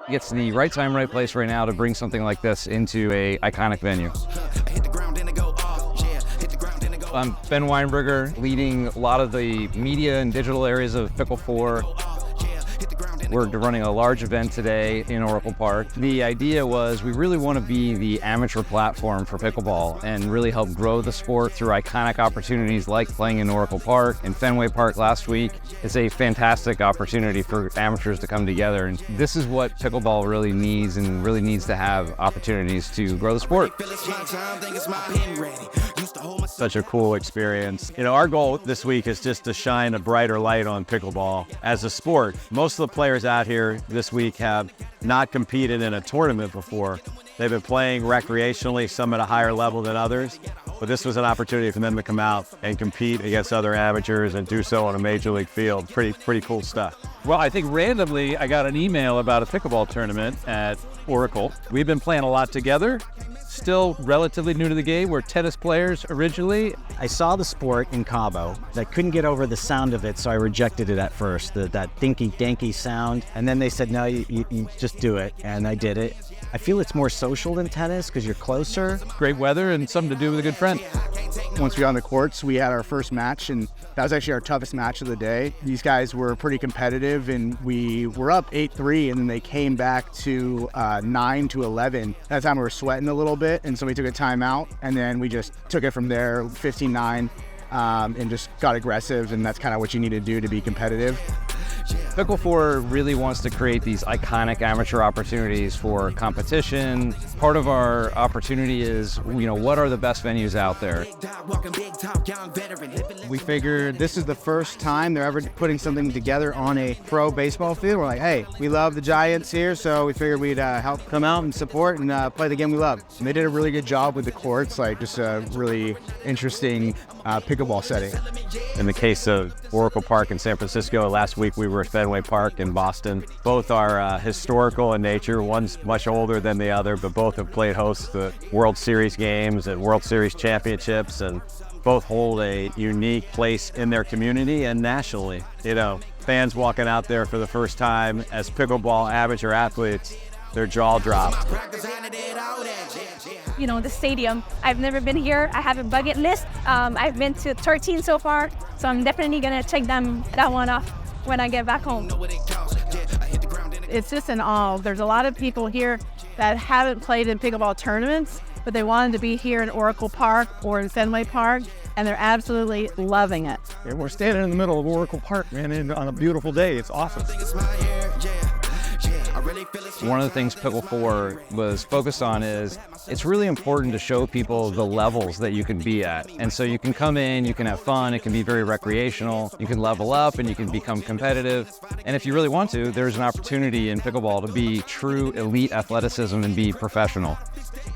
It's the right time, right place right now to bring something like this into a iconic venue. I'm Ben Weinberger, leading a lot of the media and digital areas of Pickle4. We're running a large event today in Oracle Park. The idea was we really want to be the amateur platform for pickleball and really help grow the sport through iconic opportunities like playing in Oracle Park and Fenway Park last week. It's a fantastic opportunity for amateurs to come together, and this is what pickleball really needs, and really needs to have opportunities to grow the sport. Such a cool experience. You know, our goal this week is just to shine a brighter light on pickleball as a sport. Most of the players out here this week have not competed in a tournament before. They've been playing recreationally, some at a higher level than others, but this was an opportunity for them to come out and compete against other amateurs and do so on a major league field. Pretty cool stuff. Well, I think randomly I got an email about a pickleball tournament at Oracle. We've been playing a lot together. Still relatively new to the game. We're tennis players originally. I saw the sport in Cabo. I couldn't get over the sound of it, so I rejected it at first, that dinky-danky sound. And then they said, no, you just do it. And I did it. I feel it's more social than tennis because you're closer. Great weather and something to do with a good friend. Once we got on the courts, we had our first match, and that was actually our toughest match of the day. These guys were pretty competitive, and we were up 8-3, and then they came back to 9-11. That time we were sweating a little bit, and so we took a timeout, and then we just took it from there, 15-9, and just got aggressive, and that's kind of what you need to do to be competitive. Pickle4 really wants to create these iconic amateur opportunities for competition. Part of our opportunity is, what are the best venues out there? We figured this is the first time they're ever putting something together on a pro baseball field. We're like, hey, we love the Giants here, so we figured we'd help come out and support and play the game we love. And they did a really good job with the courts, like just a really interesting pickleball setting. In the case of Oracle Park in San Francisco, last week we were at Fenway Park in Boston. Both are historical in nature. One's much older than the other, but both have played host to World Series games and World Series championships, and both hold a unique place in their community and nationally. Fans walking out there for the first time as pickleball amateur athletes, their jaw drops. The stadium. I've never been here. I have a bucket list. I've been to 13 so far, so I'm definitely gonna check that one off when I get back home. It's just an awe. There's a lot of people here that haven't played in pickleball tournaments, but they wanted to be here in Oracle Park or in Fenway Park, and they're absolutely loving it. Yeah, we're standing in the middle of Oracle Park, man, and on a beautiful day. It's awesome. One of the things Pickle4 was focused on is it's really important to show people the levels that you can be at. And so you can come in, you can have fun, it can be very recreational, you can level up and you can become competitive. And if you really want to, there's an opportunity in pickleball to be true elite athleticism and be professional.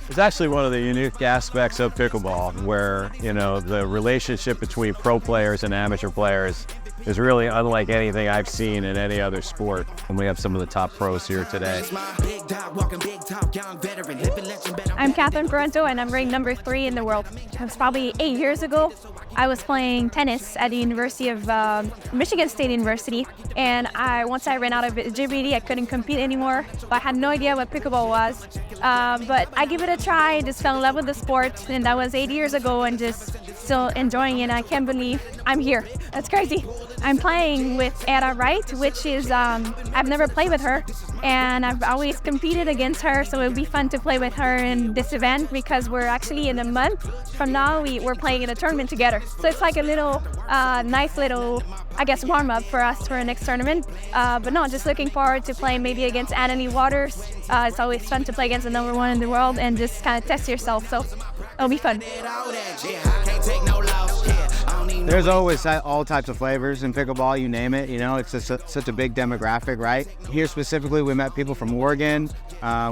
It's actually one of the unique aspects of pickleball where, the relationship between pro players and amateur players is really unlike anything I've seen in any other sport. And we have some of the top pros here today. I'm Catherine Parenteau, and I'm ranked number 3 in the world. It was probably 8 years ago. I was playing tennis at the University of Michigan State University, and once I ran out of eligibility, I couldn't compete anymore. I had no idea what pickleball was, but I gave it a try, just fell in love with the sport, and that was 8 years ago, and just still enjoying it. I can't believe I'm here. That's crazy. I'm playing with Ada Wright, which is, I've never played with her, and I've always competed against her, so it'll be fun to play with her in this event because we're actually in a month from now, we're playing in a tournament together. So it's like a little, nice little, warm-up for us for our next tournament. But no, just looking forward to playing maybe against Anthony Waters. It's always fun to play against the number 1 in the world and just kind of test yourself, so it'll be fun. There's always all types of flavors in pickleball, you name it. It's just such a big demographic, right? Here specifically, we met people from Oregon.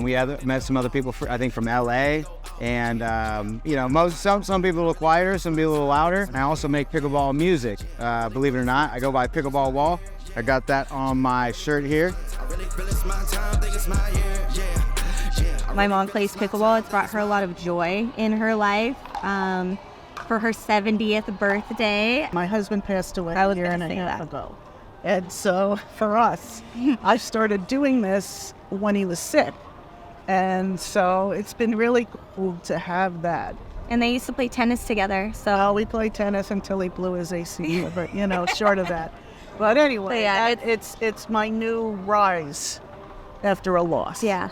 We met some other people, I think, from LA. And, some people a little quieter, some people a little louder. I also make pickleball music, believe it or not. I go by Pickleball Wall. I got that on my shirt here. My mom plays pickleball. It's brought her a lot of joy in her life. For her 70th birthday. My husband passed away a year and a half ago. And so for us, I started doing this when he was sick. And so it's been really cool to have that. And they used to play tennis together, so. Well, we played tennis until he blew his AC, but short of that. But anyway, Yeah, it's my new rise after a loss. Yeah.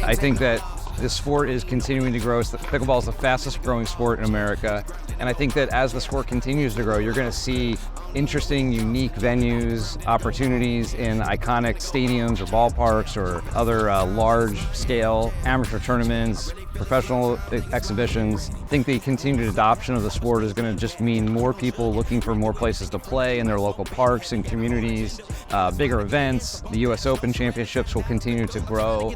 I think that the sport is continuing to grow. Pickleball is the fastest growing sport in America. And I think that as the sport continues to grow, you're going to see interesting, unique venues, opportunities in iconic stadiums or ballparks or other large-scale amateur tournaments, professional exhibitions. I think the continued adoption of the sport is going to just mean more people looking for more places to play in their local parks and communities, bigger events. The U.S. Open Championships will continue to grow.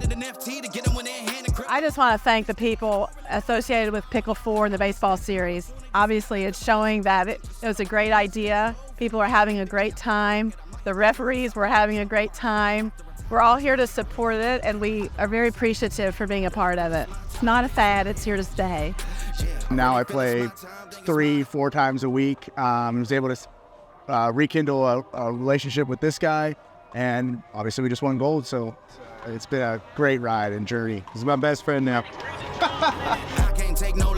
I just want to thank the people associated with Pickle4 and the baseball series. Obviously, it's showing that it was a great idea. People are having a great time. The referees were having a great time. We're all here to support it, and we are very appreciative for being a part of it. It's not a fad, it's here to stay. Now I play 3-4 times a week. I was able to rekindle a relationship with this guy, and obviously we just won gold, so it's been a great ride and journey. He's my best friend now. I can't take no